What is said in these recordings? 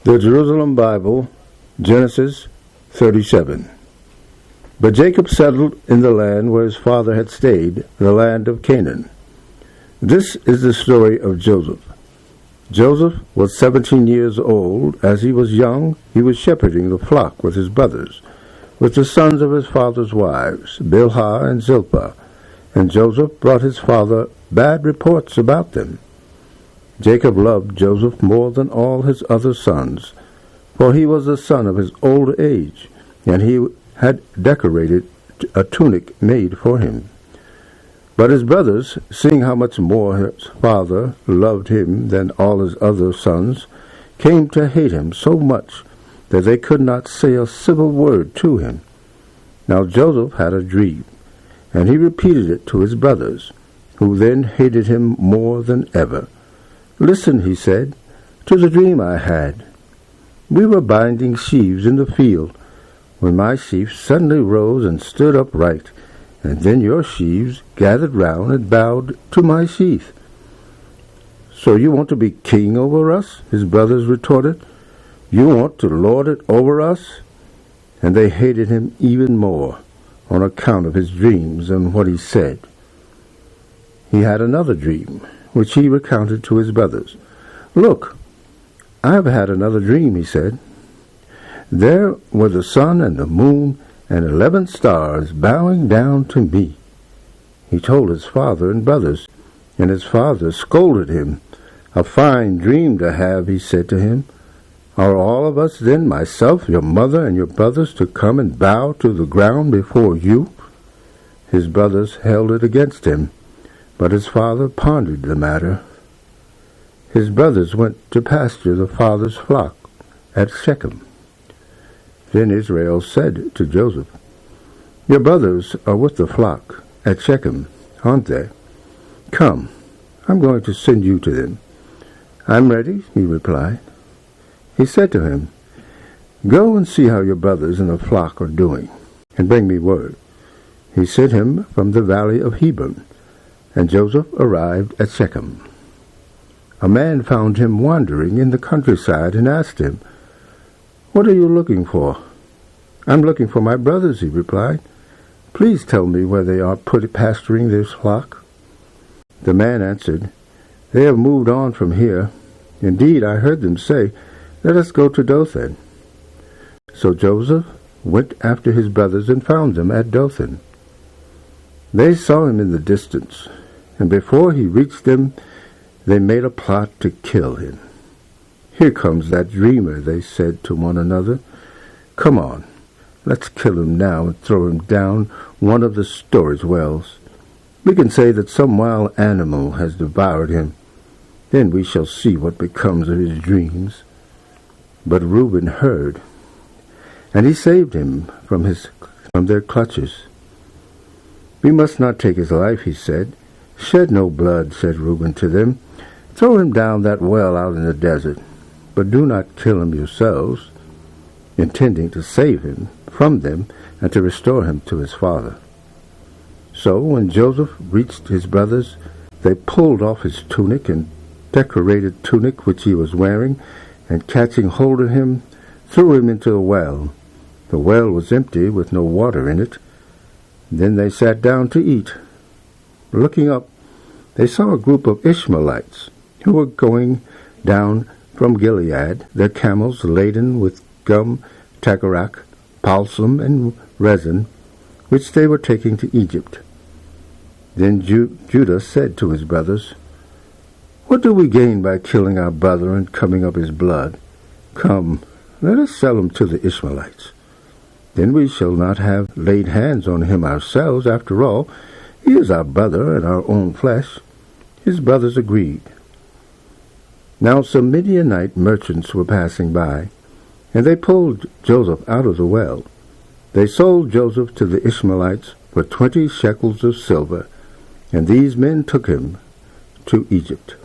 The Jerusalem Bible, Genesis 37. But Jacob settled in the land where his father had stayed, the land of Canaan. This is the story of Joseph. Joseph was 17 years old. As he was young, he was shepherding the flock with his brothers, with the sons of his father's wives, Bilhah and Zilpah. And Joseph brought his father bad reports about them. Jacob loved Joseph more than all his other sons, for he was the son of his old age, and he had decorated a tunic made for him. But his brothers, seeing how much more his father loved him than all his other sons, came to hate him so much that they could not say a civil word to him. Now Joseph had a dream, and he repeated it to his brothers, who then hated him more than ever. "Listen," he said, "to the dream I had. We were binding sheaves in the field, when my sheaf suddenly rose and stood upright, and then your sheaves gathered round and bowed to my sheaf." "So you want to be king over us?" his brothers retorted. "You want to lord it over us?" And they hated him even more on account of his dreams and what he said. He had another dream, which he recounted to his brothers. "Look, I have had another dream," he said. "There were the sun and the moon and 11 stars bowing down to me." He told his father and brothers, and his father scolded him. "A fine dream to have," he said to him. "Are all of us then, myself, your mother, and your brothers, to come and bow to the ground before you?" His brothers held it against him, but his father pondered the matter. His brothers went to pasture the father's flock at Shechem. Then Israel said to Joseph, "Your brothers are with the flock at Shechem, aren't they? Come, I'm going to send you to them." "I'm ready," he replied. He said to him, "Go and see how your brothers in the flock are doing, and bring me word." He sent him from the valley of Hebron, and Joseph arrived at Shechem. A man found him wandering in the countryside and asked him, "What are you looking for?" "I'm looking for my brothers," he replied. "Please tell me where they are pasturing their flock." The man answered, "They have moved on from here. Indeed, I heard them say, 'Let us go to Dothan.'" So Joseph went after his brothers and found them at Dothan. They saw him in the distance, and before he reached them, they made a plot to kill him. "Here comes that dreamer," they said to one another. "Come on, let's kill him now and throw him down one of the storage wells. We can say that some wild animal has devoured him. Then we shall see what becomes of his dreams." But Reuben heard, and he saved him from their clutches. "We must not take his life," he said. "Shed no blood," said Reuben to them. "Throw him down that well out in the desert, but do not kill him yourselves," intending to save him from them and to restore him to his father. So when Joseph reached his brothers, they pulled off his tunic and decorated tunic which he was wearing, and catching hold of him, threw him into the well. The well was empty, with no water in it. Then they sat down to eat. Looking up, they saw a group of Ishmaelites who were going down from Gilead, their camels laden with gum, tagarak, balsam, and resin, which they were taking to Egypt. Then Judah said to his brothers, "What do we gain by killing our brother and coming up his blood? Come, let us sell him to the Ishmaelites. Then we shall not have laid hands on him ourselves. After all, he is our brother and our own flesh." His brothers agreed. Now some Midianite merchants were passing by, and they pulled Joseph out of the well. They sold Joseph to the Ishmaelites for 20 shekels of silver, and these men took him to Egypt.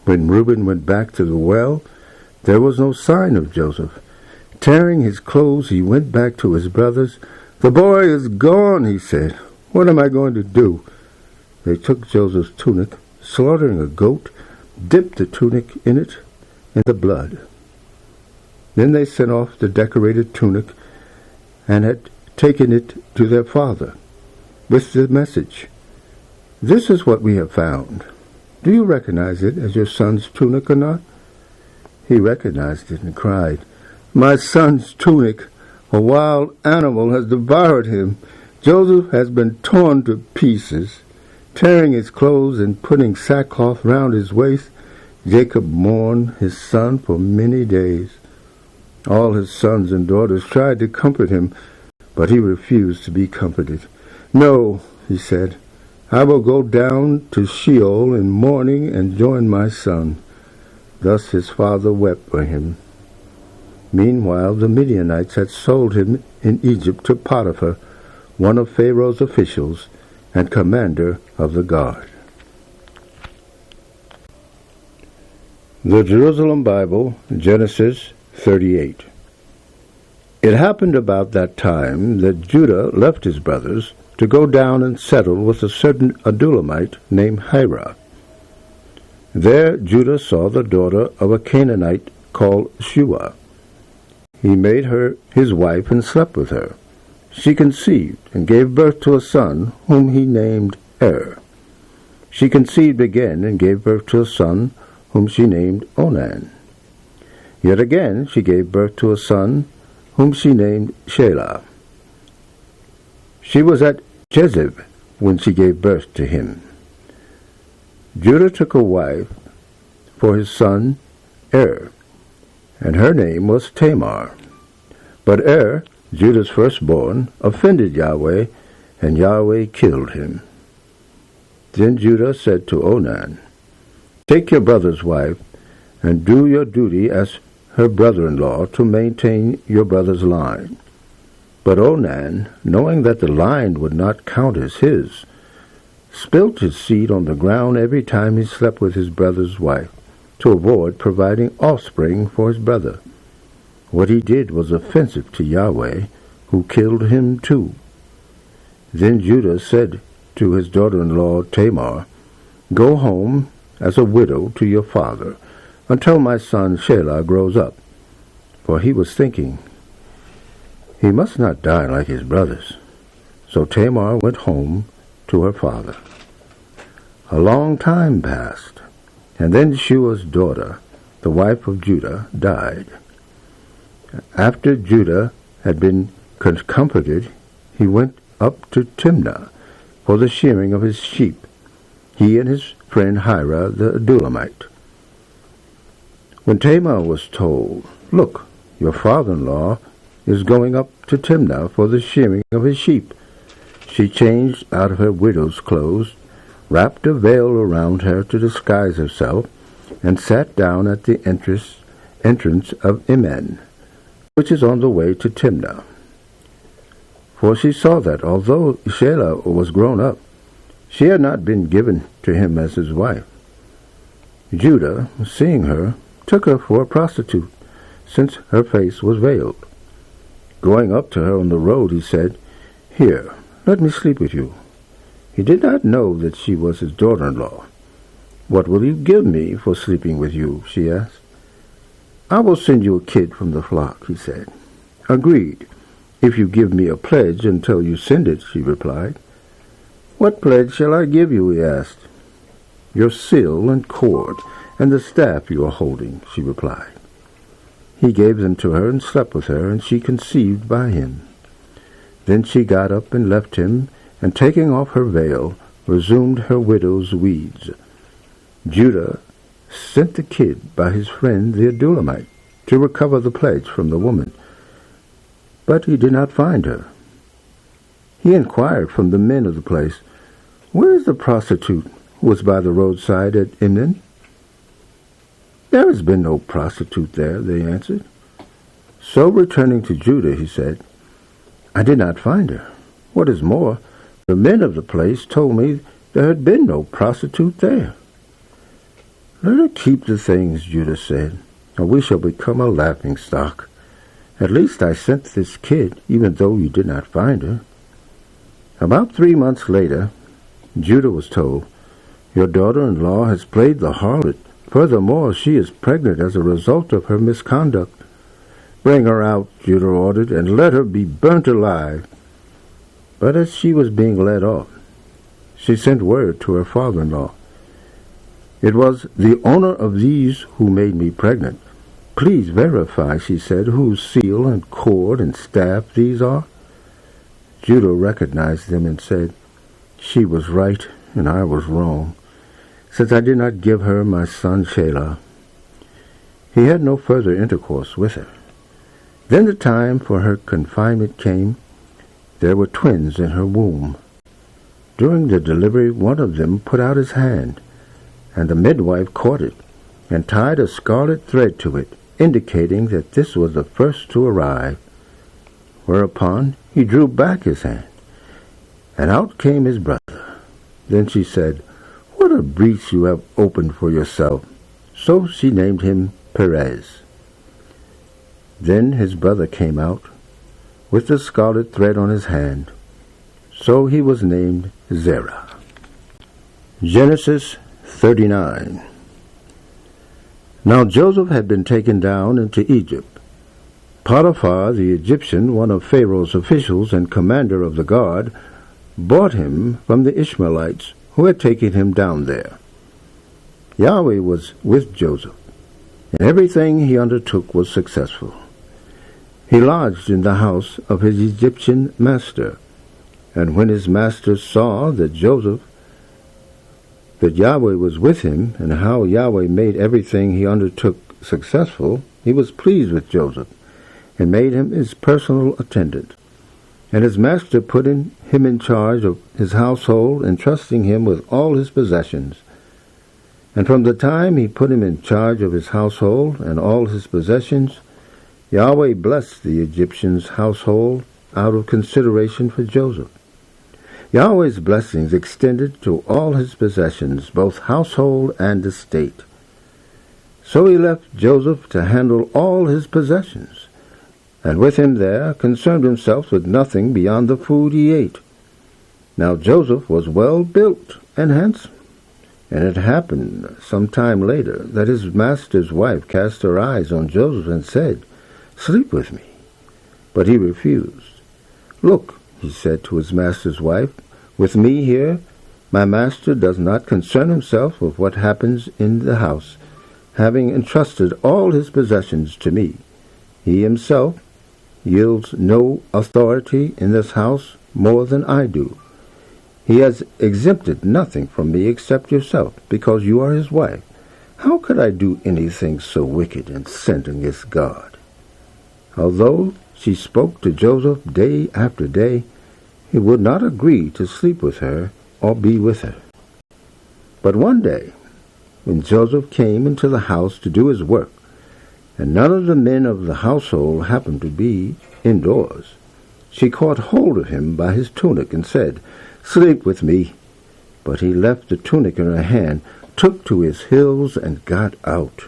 When Reuben went back to the well, there was no sign of Joseph. Tearing his clothes, he went back to his brothers. "The boy is gone," he said. "What am I going to do?" They took Joseph's tunic, slaughtering a goat, dipped the tunic in it, in the blood. Then they sent off the decorated tunic and had taken it to their father with the message, "This is what we have found. Do you recognize it as your son's tunic or not?" He recognized it and cried, "My son's tunic! A wild animal has devoured him. Joseph has been torn to pieces." Tearing his clothes and putting sackcloth round his waist, Jacob mourned his son for many days. All his sons and daughters tried to comfort him, but he refused to be comforted. "No," he said, "I will go down to Sheol in mourning and join my son." Thus his father wept for him. Meanwhile, the Midianites had sold him in Egypt to Potiphar, one of Pharaoh's officials and commander of the guard. The Jerusalem Bible, Genesis 38. It happened about that time that Judah left his brothers to go down and settle with a certain Adulamite named Hira. There Judah saw the daughter of a Canaanite called Shua. He made her his wife and slept with her. She conceived and gave birth to a son whom he named She conceived again and gave birth to a son whom she named Onan. Yet again she gave birth to a son whom she named Shelah. She was at Jezeb when she gave birth to him. Judah took a wife for his son and her name was Tamar. But Judah's firstborn, offended Yahweh, and Yahweh killed him. Then Judah said to Onan, "Take your brother's wife, and do your duty as her brother-in-law to maintain your brother's line." But Onan, knowing that the line would not count as his, spilt his seed on the ground every time he slept with his brother's wife, to avoid providing offspring for his brother. What he did was offensive to Yahweh, who killed him too. Then Judah said to his daughter-in-law Tamar, "Go home as a widow to your father until my son Shelah grows up." For he was thinking, he must not die like his brothers. So Tamar went home to her father. A long time passed, and then Shua's daughter, the wife of Judah, died. After Judah had been comforted, he went up to Timnah for the shearing of his sheep, he and his friend Hira the Adulamite. When Tamar was told, "Look, your father-in-law is going up to Timnah for the shearing of his sheep," she changed out of her widow's clothes, wrapped a veil around her to disguise herself, and sat down at the entrance of Imen, which is on the way to Timnah. For she saw that, although Shelah was grown up, she had not been given to him as his wife. Judah, seeing her, took her for a prostitute, since her face was veiled. Going up to her on the road, he said, "Here, let me sleep with you." He did not know that she was his daughter-in-law. "What will you give me for sleeping with you?" she asked. "I will send you a kid from the flock," he said. "Agreed, if you give me a pledge until you send it," she replied. "What pledge shall I give you?" he asked. "Your seal and cord, and the staff you are holding," she replied. He gave them to her and slept with her, and she conceived by him. Then she got up and left him, and taking off her veil, resumed her widow's weeds. Judah sent the kid by his friend the Adulamite to recover the pledge from the woman, but he did not find her. He inquired from the men of the place, "Where is the prostitute who was by the roadside at Imnan?" "There has been no prostitute there," they answered. So returning to Judah, he said, "I did not find her. What is more, the men of the place told me there had been no prostitute there." "Let her keep the things," Judah said, "or we shall become a laughingstock. At least I sent this kid, even though you did not find her." About 3 months later, Judah was told, "Your daughter-in-law has played the harlot Furthermore, she is pregnant as a result of her misconduct. Bring her out, Judah ordered, and let her be burnt alive. But as she was being led off, she sent word to her father-in-law. It was the owner of these who made me pregnant. Please verify, she said, whose seal and cord and staff these are. Judah recognized them and said, She was right, and I was wrong, since I did not give her my son Shelah. He had no further intercourse with her. Then the time for her confinement came. There were twins in her womb. During the delivery, one of them put out his hand, and the midwife caught it, and tied a scarlet thread to it, indicating that this was the first to arrive. Whereupon he drew back his hand, and out came his brother. Then she said, What a breach you have opened for yourself. So she named him Perez. Then his brother came out, with the scarlet thread on his hand. So he was named Zerah. Genesis 39. Now Joseph had been taken down into Egypt. Potiphar the Egyptian, one of Pharaoh's officials and commander of the guard, bought him from the Ishmaelites who had taken him down there. Yahweh was with Joseph, and everything he undertook was successful. He lodged in the house of his Egyptian master, and when his master saw that Yahweh was with him, and how Yahweh made everything he undertook successful, he was pleased with Joseph, and made him his personal attendant. And his master put him in charge of his household, entrusting him with all his possessions. And from the time he put him in charge of his household and all his possessions, Yahweh blessed the Egyptian's household out of consideration for Joseph. Yahweh's blessings extended to all his possessions, both household and estate. So he left Joseph to handle all his possessions, and with him there concerned himself with nothing beyond the food he ate. Now Joseph was well built and handsome, and it happened some time later that his master's wife cast her eyes on Joseph and said, Sleep with me. But he refused. Look, he said to his master's wife, with me here, my master does not concern himself with what happens in the house, having entrusted all his possessions to me. He himself yields no authority in this house more than I do. He has exempted nothing from me except yourself, because you are his wife. How could I do anything so wicked and sin against God? Although she spoke to Joseph day after day, he would not agree to sleep with her or be with her. But one day, when Joseph came into the house to do his work, and none of the men of the household happened to be indoors, she caught hold of him by his tunic and said, Sleep with me. But he left the tunic in her hand, took to his heels, and got out.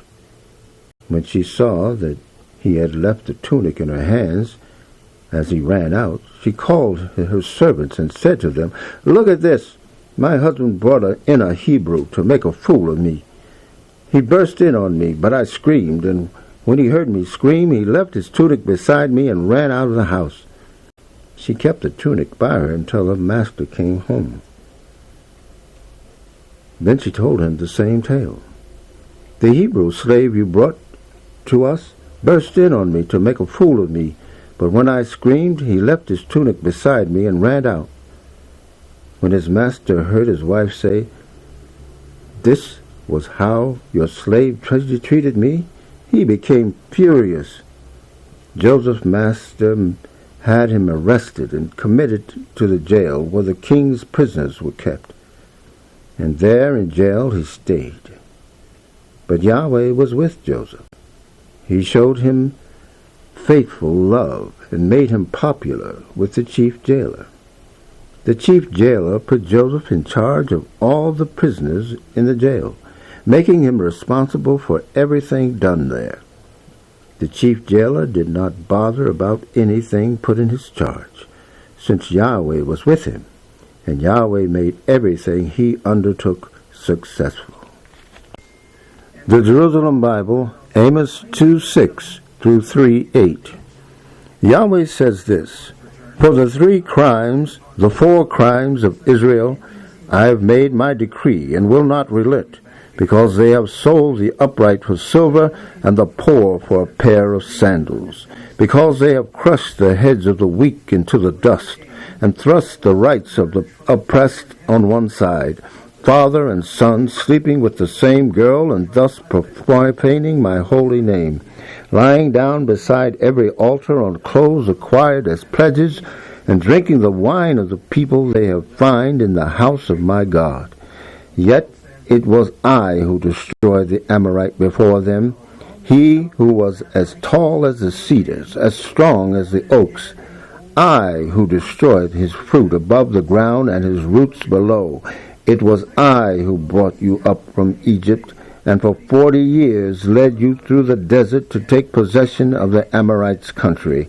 When she saw that he had left the tunic in her hands as he ran out, she called her servants and said to them, Look at this! My husband brought in a Hebrew to make a fool of me. He burst in on me, but I screamed, and when he heard me scream, he left his tunic beside me and ran out of the house. She kept the tunic by her until her master came home. Then she told him the same tale. The Hebrew slave you brought to us burst in on me to make a fool of me, but when I screamed, he left his tunic beside me and ran out. When his master heard his wife say, This was how your slave treated me, he became furious. Joseph's master had him arrested and committed to the jail where the king's prisoners were kept. And there in jail he stayed. But Yahweh was with Joseph. He showed him faithful love and made him popular with the chief jailer. The chief jailer put Joseph in charge of all the prisoners in the jail, making him responsible for everything done there. The chief jailer did not bother about anything put in his charge, since Yahweh was with him, and Yahweh made everything he undertook successful. The Jerusalem Bible, Amos 2:6 through 3:8. Yahweh says this, "For the the 4 crimes of Israel, I have made my decree and will not relent, because they have sold the upright for silver and the poor for a pair of sandals, because they have crushed the heads of the weak into the dust, and thrust the rights of the oppressed on one side, father and son sleeping with the same girl, and thus profaning my holy name, lying down beside every altar on clothes acquired as pledges, and drinking the wine of the people they have fined in the house of my God. Yet it was I who destroyed the Amorite before them, he who was as tall as the cedars, as strong as the oaks. I who destroyed his fruit above the ground and his roots below. It was I who brought you up from Egypt, and for 40 years led you through the desert to take possession of the Amorites' country.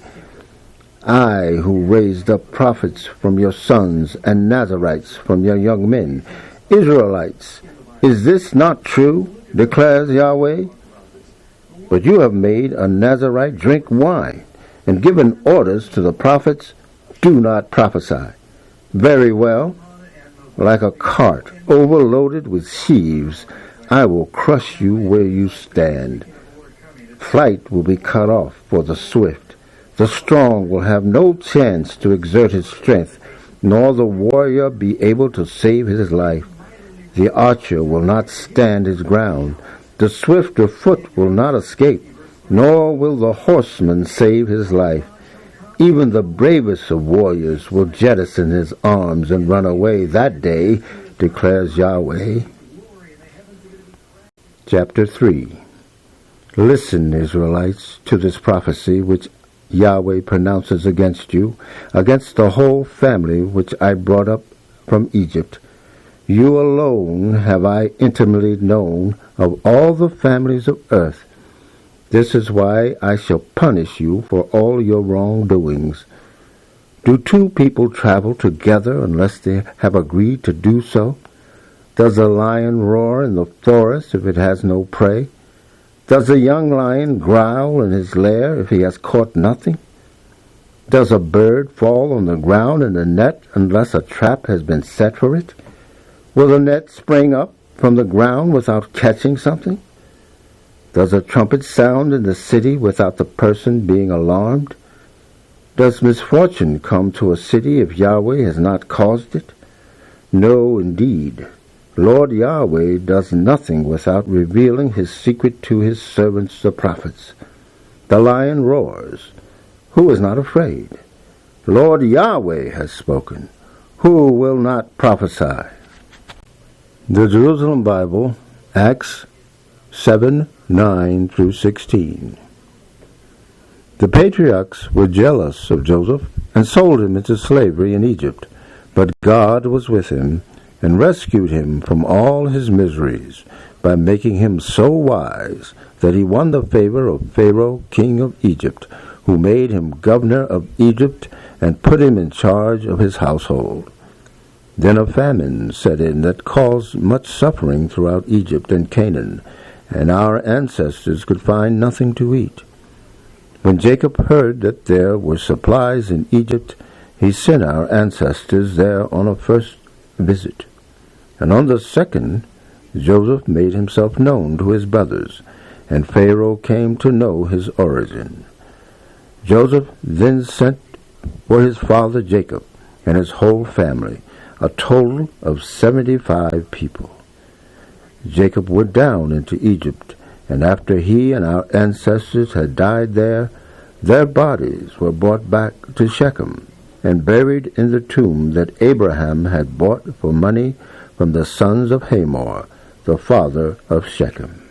I who raised up prophets from your sons and Nazarites from your young men. Israelites, is this not true? Declares Yahweh. But you have made a Nazarite drink wine, and given orders to the prophets, do not prophesy. Very well, like a cart overloaded with sheaves, I will crush you where you stand. Flight will be cut off for the swift. The strong will have no chance to exert his strength, nor the warrior be able to save his life. The archer will not stand his ground. The swift of foot will not escape, nor will the horseman save his life. Even the bravest of warriors will jettison his arms and run away that day, declares Yahweh. Chapter 3. Listen, Israelites, to this prophecy which Yahweh pronounces against you, against the whole family which I brought up from Egypt. You alone have I intimately known of all the families of earth. This is why I shall punish you for all your wrongdoings. Do 2 people travel together unless they have agreed to do so? Does a lion roar in the forest if it has no prey? Does a young lion growl in his lair if he has caught nothing? Does a bird fall on the ground in a net unless a trap has been set for it? Will the net spring up from the ground without catching something? Does a trumpet sound in the city without the person being alarmed? Does misfortune come to a city if Yahweh has not caused it? No, indeed. Lord Yahweh does nothing without revealing his secret to his servants the prophets. The lion roars. Who is not afraid? Lord Yahweh has spoken. Who will not prophesy? The Jerusalem Bible, Acts 7:9 through 16. The patriarchs were jealous of Joseph and sold him into slavery in Egypt, but God was with him and rescued him from all his miseries by making him so wise that he won the favor of Pharaoh, king of Egypt, who made him governor of Egypt and put him in charge of his household. Then a famine set in that caused much suffering throughout Egypt and Canaan, and our ancestors could find nothing to eat. When Jacob heard that there were supplies in Egypt, he sent our ancestors there on a first visit. And on the second, Joseph made himself known to his brothers, and Pharaoh came to know his origin. Joseph then sent for his father Jacob and his whole family, a total of 75 people. Jacob went down into Egypt, and after he and our ancestors had died there, their bodies were brought back to Shechem and buried in the tomb that Abraham had bought for money from the sons of Hamor, the father of Shechem.